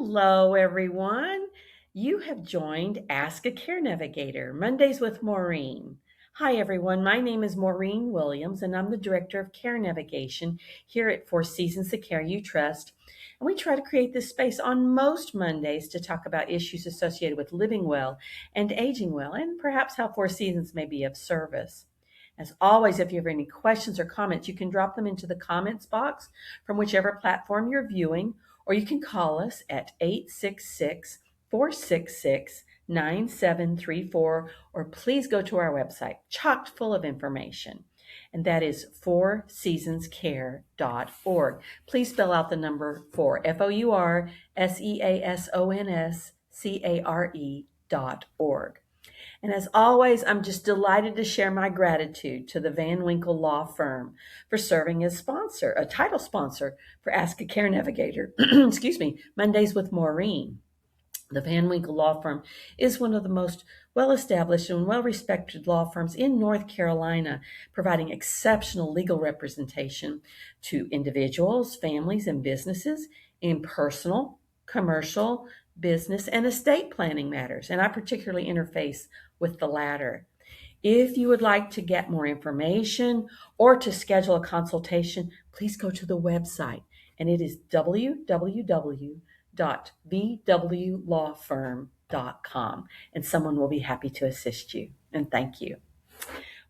Hello, everyone. You have joined Ask a Care Navigator, Mondays with Maureen. Hi, everyone. My name is Maureen Williams, and I'm the Director of Care Navigation here at Four Seasons the Care You Trust. And we try to create this space on most Mondays to talk about issues associated with living well and aging well, and perhaps how Four Seasons may be of service. As always, if you have any questions or comments, you can drop them into the comments box from whichever platform you're viewing, or you can call us at 866 466 9734, or please go to our website, chocked full of information, and that is fourseasonscare.org. Please spell out the number 4, FOURSEASONSCARE.org. And as always, I'm just delighted to share my gratitude to the Van Winkle Law Firm for serving as sponsor, a title sponsor for Ask a Care Navigator, excuse me, Mondays with Maureen. The Van Winkle Law Firm is one of the most well-established and well-respected law firms in North Carolina, providing exceptional legal representation to individuals, families, and businesses in personal, commercial, business, and estate planning matters. And I particularly interface with the latter. If you would like to get more information or to schedule a consultation, please go to the website, and it is www.vwlawfirm.com, and someone will be happy to assist you. And thank you.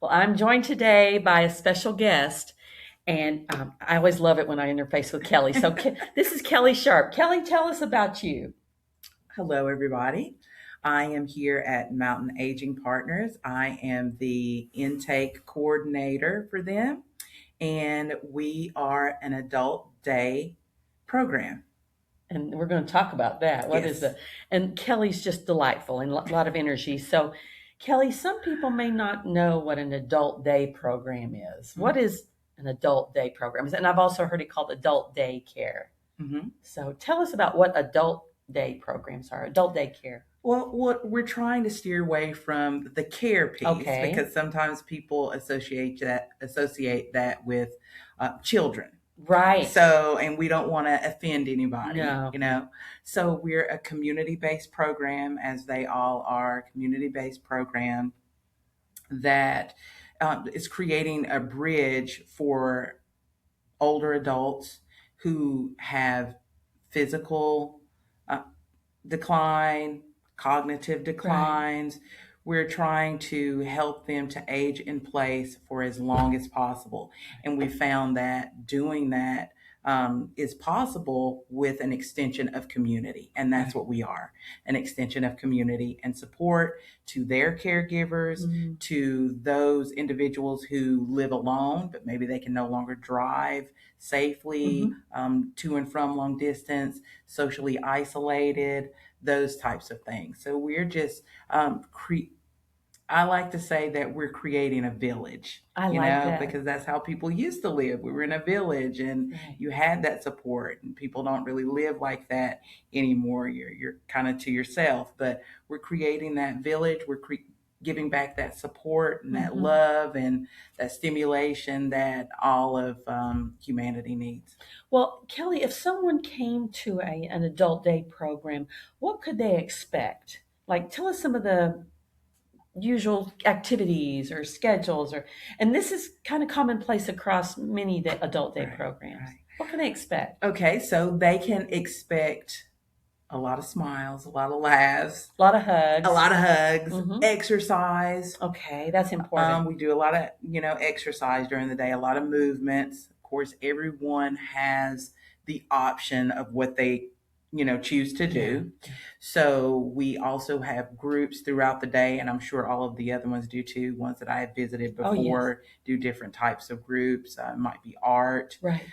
Well, I'm joined today by a special guest, and I always love it when I interface with Kelly. So this is Kelly Sharp. Kelly, tell us about you. Hello, everybody. I am here at Mountain Aging Partners. I am the intake coordinator for them, and we are an adult day program. And we're going to talk about that. What is Yes. and Kelly's just delightful and a lot of energy. So, Kelly, some people may not know what an adult day program is. What is an adult day program? And I've also heard it called adult day care. Mhm. So, tell us about what adult day programs are, adult day care. Well, what we're trying to steer away from the care piece Okay. because sometimes people associate that with children. Right. So, and we don't want to offend anybody, No. So we're a community-based program, as they all are, community-based program that is creating a bridge for older adults who have physical decline, cognitive declines. We're trying to help them to age in place for as long as possible. And we found that doing that is possible with an extension of community. And that's what we are, an extension of community and support to their caregivers, to those individuals who live alone, but maybe they can no longer drive safely to and from long distance, socially isolated, those types of things. So we're just I like to say that we're creating a village, I like that. because that's how people used to live. We were in a village and you had that support, and people don't really live like that anymore. You're kind of to yourself, but we're creating that village. We're giving back that support and that love and that stimulation that all of humanity needs. Well, Kelly, if someone came to an adult day program, what could they expect? Like, tell us some of the usual activities or schedules, and this is kind of commonplace across many adult day programs. Right. What can they expect? Okay, so they can expect a lot of smiles, a lot of laughs, A lot of hugs. exercise. Okay, that's important. We do a lot of, exercise during the day, a lot of movements. Of course, everyone has the option of what they, choose to do. So we also have groups throughout the day, and I'm sure all of the other ones do too, ones that I have visited before, do different types of groups. It might be art. Right.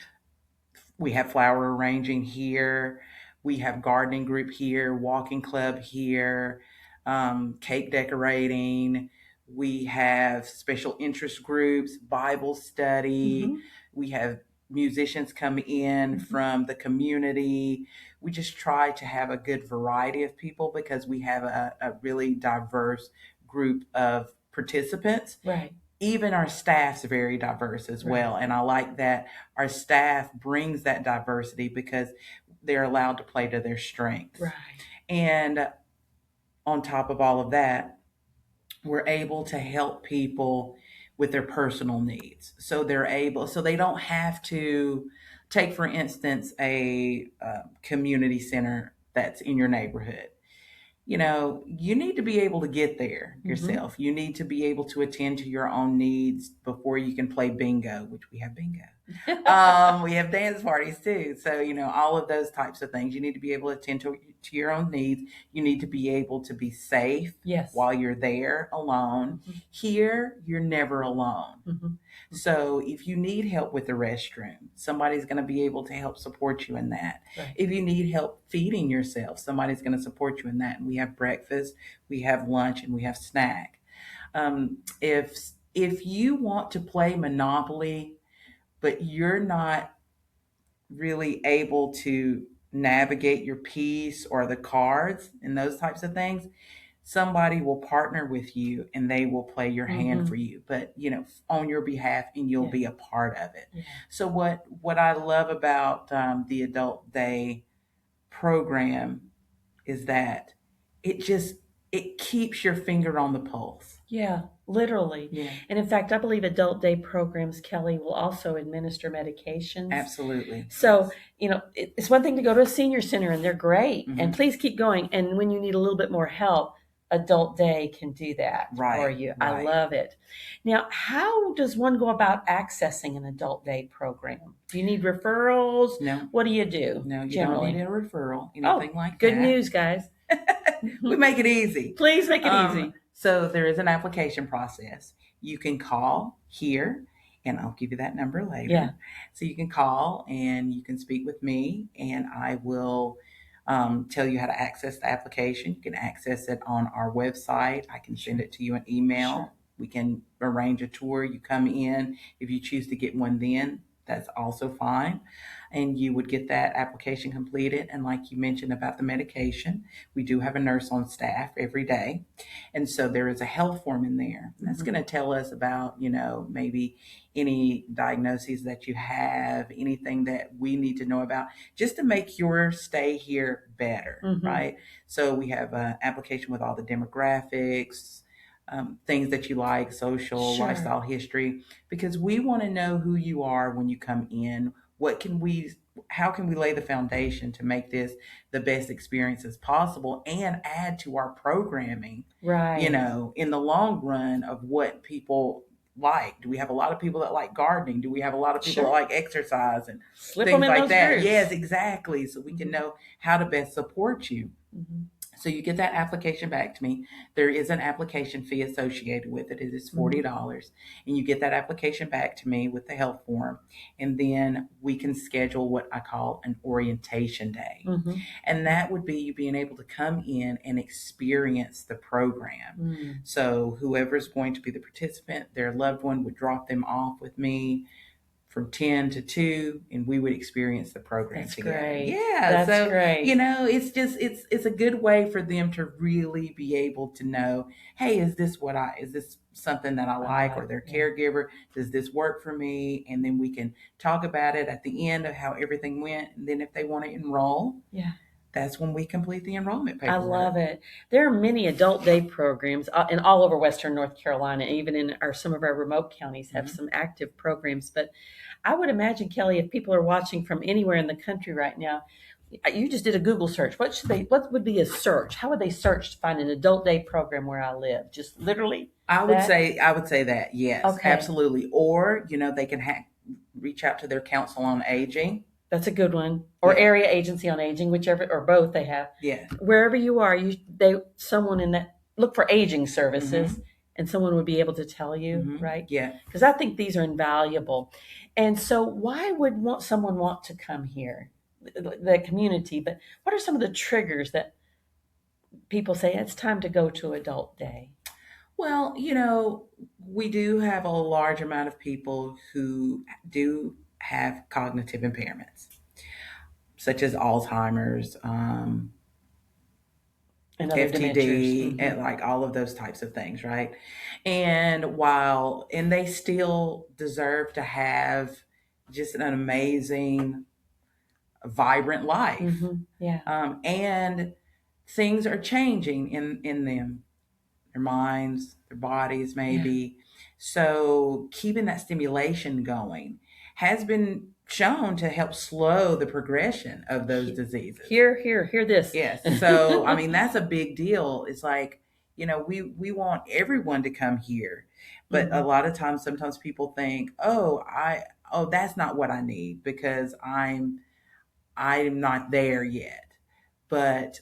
We have flower arranging here. We have gardening group here, walking club here, cake decorating. We have special interest groups, Bible study. We have musicians come in from the community. We just try to have a good variety of people because we have a really diverse group of participants. Right. Even our staff's very diverse as well. And I like that our staff brings that diversity because they're allowed to play to their strengths. Right. And on top of all of that, we're able to help people with their personal needs. So so they don't have to take, for instance, a community center that's in your neighborhood. You need to be able to get there yourself. You need to be able to attend to your own needs before you can play bingo, which we have bingo. We have dance parties too. So, all of those types of things. You need to be able to attend to your own needs. You need to be able to be safe Yes. while you're there alone. Here, you're never alone. So if you need help with the restroom, somebody's going to be able to help support you in that. Right. If you need help feeding yourself, somebody's going to support you in that. And we have breakfast, we have lunch, and we have snack. If you want to play Monopoly, but you're not really able to navigate your piece or the cards and those types of things, somebody will partner with you and they will play your hand for you, but on your behalf, and you'll be a part of it. So what I love about the Adult Day program is that it keeps your finger on the pulse. Yeah, literally. Yeah. And in fact, I believe Adult Day programs, Kelly, will also administer medications. Absolutely. So, it's one thing to go to a senior center and they're great. And please keep going. And when you need a little bit more help, Adult Day can do that for you. Right. I love it. Now, how does one go about accessing an Adult Day program? Do you need referrals? No. What do you do? No, you generally? don't need a referral, anything like that. Good news, guys. We make it easy. Please make it easy. So there is an application process. You can call here, and I'll give you that number later. Yeah. So you can call and you can speak with me, and I will tell you how to access the application. You can access it on our website. I can send it to you an email. Sure. We can arrange a tour. You come in. If you choose to get one then, that's also fine. And you would get that application completed. And like you mentioned about the medication, we do have a nurse on staff every day. And so there is a health form in there. And that's going to tell us about, maybe any diagnoses that you have, anything that we need to know about, just to make your stay here better, right? So we have an application with all the demographics, things that you like, social, Sure. lifestyle history, because we want to know who you are when you come in. How can we lay the foundation to make this the best experience as possible and add to our programming, Right. In the long run of what people like. Do we have a lot of people that like gardening? Do we have a lot of people that like exercise and Slip things them in like those that? groups. Yes, exactly. So we can know how to best support you. So you get that application back to me. There is an application fee associated with it. It is $40. And you get that application back to me with the health form. And then we can schedule what I call an orientation day. And that would be you being able to come in and experience the program. So whoever's going to be the participant, their loved one would drop them off with me from 10 to 2, and we would experience the program That's together. great. Yeah. That's great. It's a good way for them to really be able to know, hey, is this something that I like, or their caregiver? Does this work for me? And then we can talk about it at the end of how everything went. And then if they want to enroll, that's when we complete the enrollment paperwork. I love it. There are many Adult Day programs in all over Western North Carolina, even in some of our remote counties have some active programs. But I would imagine, Kelly, if people are watching from anywhere in the country right now, you just did a Google search. What would be a search? How would they search to find an Adult Day program where I live? Just literally? I would say that. Yes, Okay. Absolutely. Or, they can reach out to their council on aging. That's a good one. Or area agency on aging, whichever, or both they have. Yeah. Wherever you are, someone in that, look for aging services, and someone would be able to tell you, right? Yeah. Because I think these are invaluable. And so why would someone want to come here, the community? But what are some of the triggers that people say it's time to go to Adult Day? Well, we do have a large amount of people who do have cognitive impairments, such as Alzheimer's, And other FTD, dementias. and like all of those types of things, right? And they still deserve to have just an amazing vibrant life. Yeah. And things are changing in them, their minds, their bodies, maybe. Yeah. So keeping that stimulation going has been shown to help slow the progression of those diseases. Hear this. Yes. So, I mean, that's a big deal. It's like, we want everyone to come here. But a lot of times, sometimes people think, oh, that's not what I need because I'm not there yet. But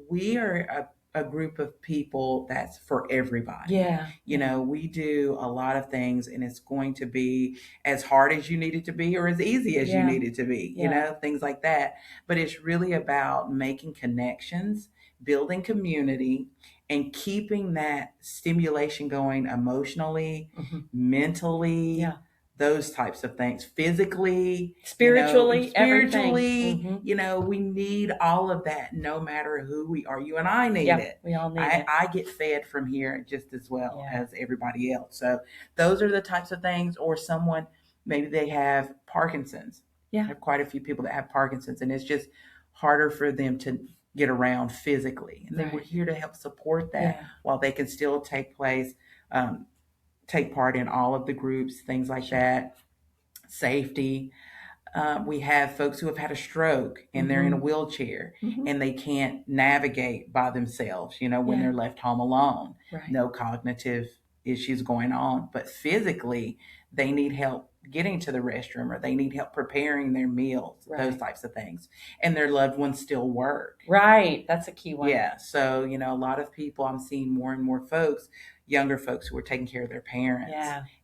we are a group of people that's for everybody. Yeah. We do a lot of things, and it's going to be as hard as you need it to be or as easy as you need it to be, things like that. But it's really about making connections, building community, and keeping that stimulation going emotionally, mentally, those types of things, physically, spiritually, we need all of that no matter who we are. You and I need it. We all need it. I get fed from here just as well as everybody else. So those are the types of things. Or someone, maybe they have Parkinson's. I have quite a few people that have Parkinson's, and it's just harder for them to get around physically. And then we're here to help support that while they can still take part in all of the groups, things like that. Safety. We have folks who have had a stroke and they're in a wheelchair and they can't navigate by themselves, when they're left home alone. No cognitive issues going on, but physically they need help getting to the restroom, or they need help preparing their meals, those types of things. And their loved ones still work. Right. That's a key one. Yeah. So, a lot of people, I'm seeing more and more folks, younger folks who are taking care of their parents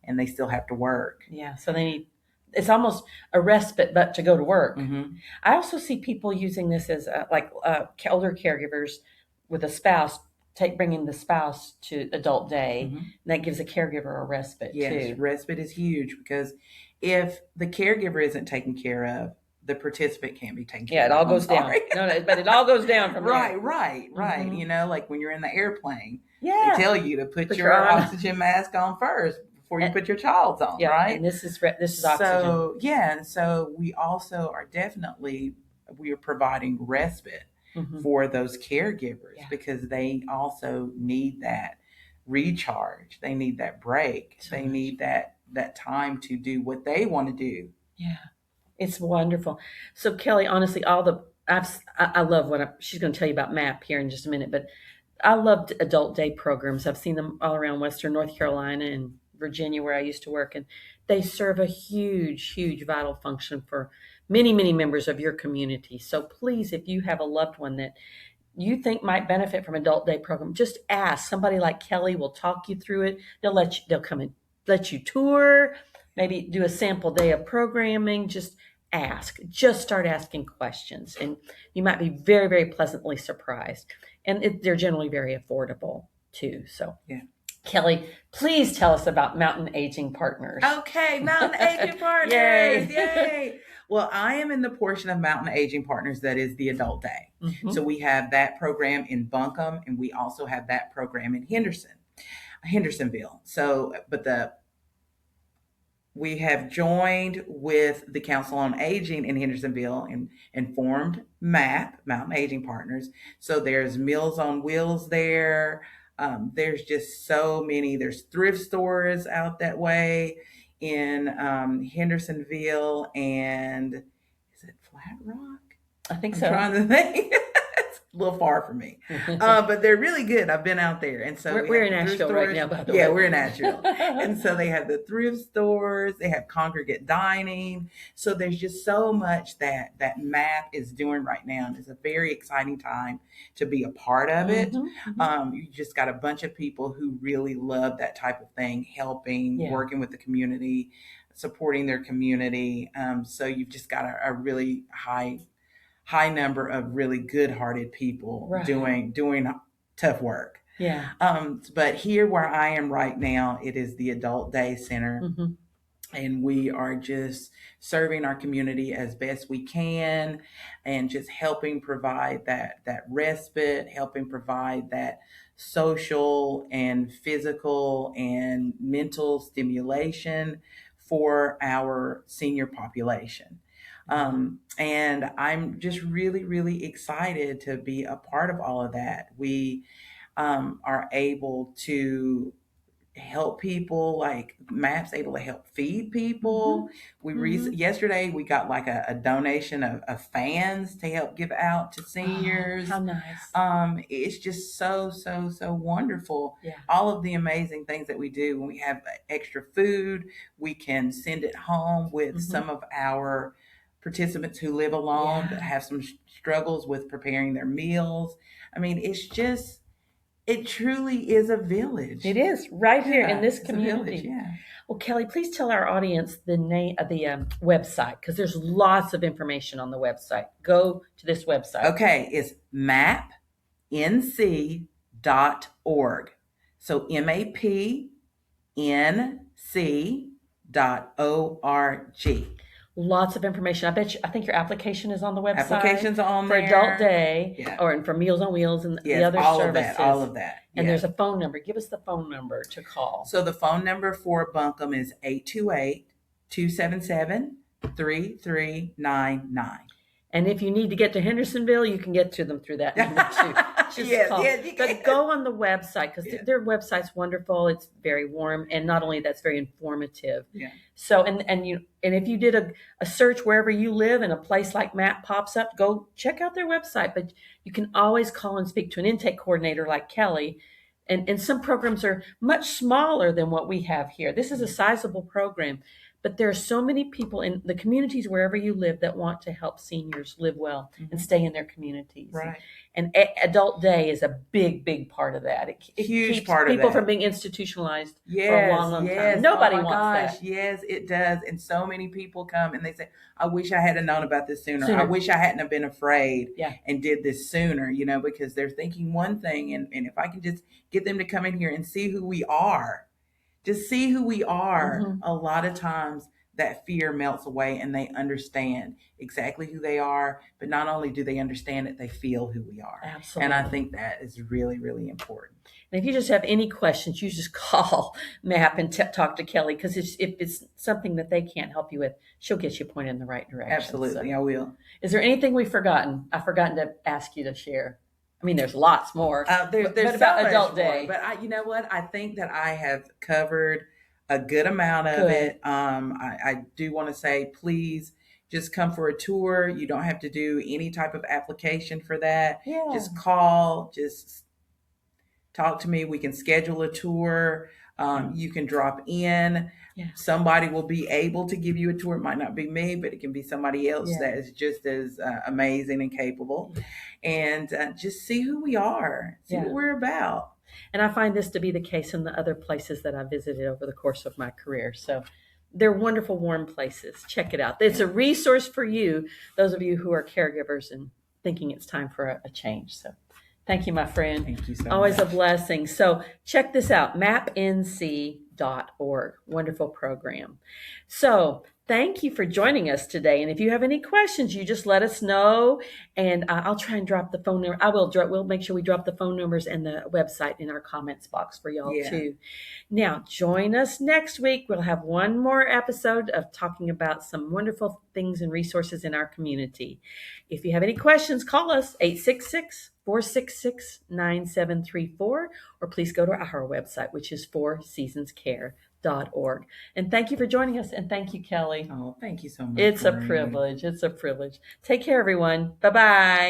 and they still have to work. Yeah. So it's almost a respite, but to go to work. I also see people using this as older caregivers with a spouse, bringing the spouse to adult day. And that gives a caregiver a respite too. Respite is huge, because if the caregiver isn't taken care of, the participant can't be taken care of. Yeah, it all goes down. No, but it all goes down from there. Right. Like when you're in the airplane, they tell you to put your oxygen mask on first before you put your child's on, right? And this is oxygen. So, and so we also are we are providing respite for those caregivers because they also need that recharge. They need that break. They need that time to do what they want to do. Yeah. It's wonderful. So Kelly, honestly, I love she's going to tell you about MAP here in just a minute, but I loved adult day programs. I've seen them all around Western North Carolina and Virginia, where I used to work, and they serve a huge, huge vital function for many, many members of your community. So please, if you have a loved one that you think might benefit from adult day program, just ask. Somebody like Kelly will talk you through it. They'll come and let you tour, maybe do a sample day of programming. Just start asking questions, and you might be very, very pleasantly surprised. And they're generally very affordable too. So Kelly, please tell us about Mountain Aging Partners. Okay, Mountain Aging Partners. Yay. Well, I am in the portion of Mountain Aging Partners that is the adult day. So we have that program in Buncombe, and we also have that program in Hendersonville. So, we have joined with the Council on Aging in Hendersonville and formed MAP, Mountain Aging Partners. So there's Meals on Wheels there. There's just so many. There's thrift stores out that way in Hendersonville, and is it Flat Rock? I think so. I'm trying to think. It's a little far from me, but they're really good. I've been out there, and so we're in Asheville right now. By the way, we're in Asheville, and so they have the thrift stores. They have congregate dining. So there's just so much that MAP is doing right now, and it's a very exciting time to be a part of it. You just got a bunch of people who really love that type of thing, helping, working with the community, supporting their community. So you've just got a really high number of really good-hearted people doing tough work. But here where I am right now, it is the Adult Day Center. And we are just serving our community as best we can, and just helping provide that respite, helping provide that social and physical and mental stimulation for our senior population. And I'm just really, really excited to be a part of all of that. We are able to help people, like maps able to help feed people. Yesterday we got like a donation of fans to help give out to seniors. How nice. It's just so wonderful. Yeah. All of the amazing things that we do. When we have extra food, we can send it home with some of our participants who live alone that have some struggles with preparing their meals. I mean, it truly is a village. It is right here in this community. Yeah. Well, Kelly, please tell our audience the name of the website, because there's lots of information on the website. Go to this website. Okay, it's mapnc.org. So mapnc.org. Lots of information. I think your application is on the website. Applications on for there. Adult Day, and for Meals on Wheels and the other services. All of that. And there's a phone number. Give us the phone number to call. So the phone number for Buncombe is 828-277-3399. And if you need to get to Hendersonville, you can get to them through that number too. Just call. But go on the website, because their website's wonderful. It's very warm, and not only that's very informative. Yeah. So and if you did a search wherever you live and a place like Map pops up, go check out their website. But you can always call and speak to an intake coordinator like Kelly. And some programs are much smaller than what we have here. This is a sizable program. But there are so many people in the communities wherever you live that want to help seniors live well and stay in their communities. Right. And Adult Day is a big part of that. It Huge keeps part of people that. from being institutionalized for a long time. Nobody wants that. Yes, it does. And so many people come and they say, I wish I had known about this sooner. I wish I hadn't have been afraid and did this sooner, because they're thinking one thing. And if I can just get them to come in here and see who we are, just see who we are. A lot of times that fear melts away and they understand exactly who they are. But not only do they understand it, they feel who we are. Absolutely. And I think that is really, really important. And if you just have any questions, you just call MAP and talk to Kelly, because if it's something that they can't help you with, she'll get you pointed in the right direction. Absolutely, I will. Is there anything we've forgotten? I've forgotten to ask you to share. I mean, there's lots more. There's but so about much Adult more. Day. But you know what? I think that I have covered a good amount of it. I do want to say, please just come for a tour. You don't have to do any type of application for that. Yeah. Just call, just talk to me. We can schedule a tour. You can drop in. Yeah. Somebody will be able to give you a tour. It might not be me, but it can be somebody else that is just as amazing and capable. And just see who we are, see what we're about. And I find this to be the case in the other places that I visited over the course of my career. So they're wonderful, warm places. Check it out. It's a resource for you, those of you who are caregivers and thinking it's time for a change. So thank you, my friend. Thank you so much. Always a blessing. So check this out, mapnc.org. Wonderful program. So thank you for joining us today. And if you have any questions, you just let us know. And I'll try and drop the phone number. We'll make sure we drop the phone numbers and the website in our comments box for y'all too. Now, join us next week. We'll have one more episode of talking about some wonderful things and resources in our community. If you have any questions, call us 866-466-9734, or please go to our website, which is fourseasonscare.org. And thank you for joining us. And thank you, Kelly. Oh, thank you so much. It's a privilege. It's a privilege. Take care, everyone. Bye-bye.